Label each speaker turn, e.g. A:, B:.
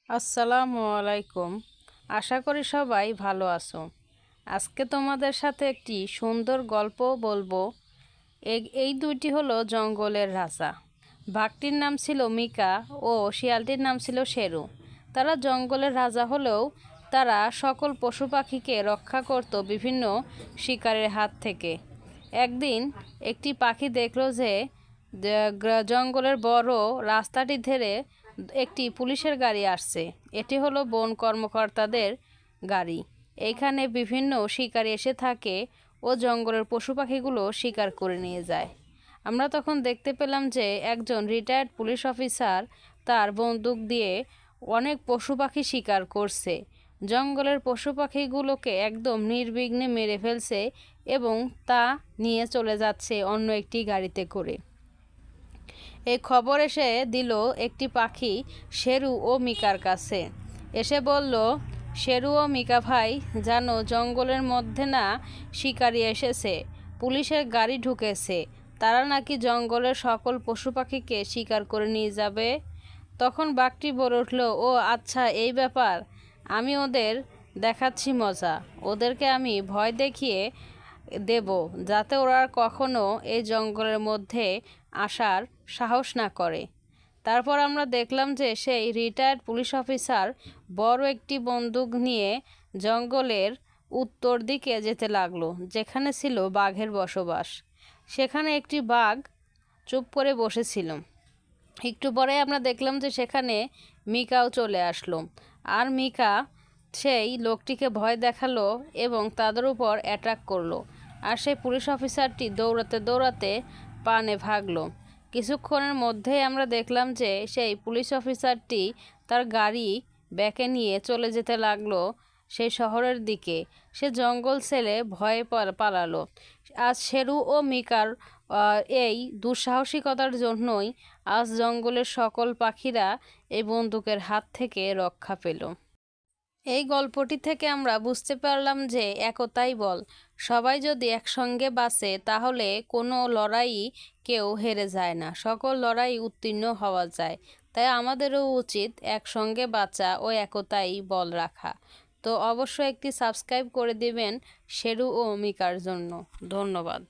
A: আসসালামু আলাইকুম। আশা করি সবাই ভালো আছো। আজকে তোমাদের সাথে একটি সুন্দর গল্প বলবো। এই দুইটি হলো জঙ্গলের রাজা। বাঘটির নাম ছিল মিকা ও শিয়ালটির নাম ছিল শেরু। তারা জঙ্গলের রাজা হলেও তারা সকল পশু পাখিকে রক্ষা করত বিভিন্ন শিকারের হাত থেকে। একদিন একটি পাখি দেখল যে জঙ্গলের বড় রাস্তাটি ধরে একটি পুলিশের গাড়ি আসছে। এটি হলো বন কর্মকর্তাদের গাড়ি। এইখানে বিভিন্ন শিকারী এসে থাকে ও জঙ্গলের পশু পাখিগুলো শিকার করে নিয়ে যায়। আমরা তখন দেখতে পেলাম যে একজন রিটায়ার্ড পুলিশ অফিসার তার বন্দুক দিয়ে অনেক পশু পাখি শিকার করছে। জঙ্গলের পশু পাখিগুলোকে একদম নির্বিঘ্নে মেরে ফেলছে এবং তা নিয়ে চলে যাচ্ছে অন্য একটি গাড়িতে করে। এই খবর এসে দিল একটি পাখি শেরু ও মিকার কাছে। এসে বলল, শেরু ও মিকা ভাই, জানো জঙ্গলের মধ্যে না শিকারি এসেছে, পুলিশের গাড়ি ঢুকেছে, তারা নাকি জঙ্গলের সকল পশু পাখিকে শিকার করে নিয়ে যাবে। তখন বাঘটি বলে উঠল, ও আচ্ছা এই ব্যাপার, আমি ওদের দেখাচ্ছি মজা, ওদেরকে আমি ভয় দেখিয়ে দেব যাতে ওরা কখনো এই জঙ্গলের মধ্যে আসার সাহস না করে। তারপর আমরা দেখলাম যে সেই রিটায়ার্ড পুলিশ অফিসার বড় একটি বন্দুক নিয়ে জঙ্গলের উত্তর দিকে যেতে লাগলো, যেখানে ছিল বাঘের বসবাস। সেখানে একটি বাঘ চুপ করে বসেছিল। একটু পরে আমরা দেখলাম যে সেখানে মিকাও চলে আসলো। আর মিকা সেই লোকটিকে ভয় দেখালো এবং তাদের উপর অ্যাটাক করলো। আর সেই পুলিশ অফিসারটি দৌড়াতে দৌড়াতে পানে ভাগলো। কিছুক্ষণের মধ্যেই আমরা দেখলাম যে সেই পুলিশ অফিসারটি তার গাড়ি ব্যাকে নিয়ে চলে যেতে লাগলো সেই শহরের দিকে। সে জঙ্গল ছেড়ে ভয়ে পালালো। আজ শেরু ও মিকার এই দুঃসাহসিকতার জন্যই আজ জঙ্গলের সকল পাখিরা এই বন্দুকের হাত থেকে রক্ষা পেল। এই গল্পটি থেকে আমরা বুঝতে পারলাম যে একতাই বল। সবাই যদি একসঙ্গে বাঁচে তাহলে কোনো লড়াই কেউ হেরে যায় না, সকল লড়াই উত্তীর্ণ হওয়া যায়। তাই আমাদেরও উচিত একসঙ্গে বাঁচা ও একতাই বল রাখা। তো অবশ্যই একটি সাবস্ক্রাইব করে দিবেন শেরু ও মিকার জন্য। ধন্যবাদ।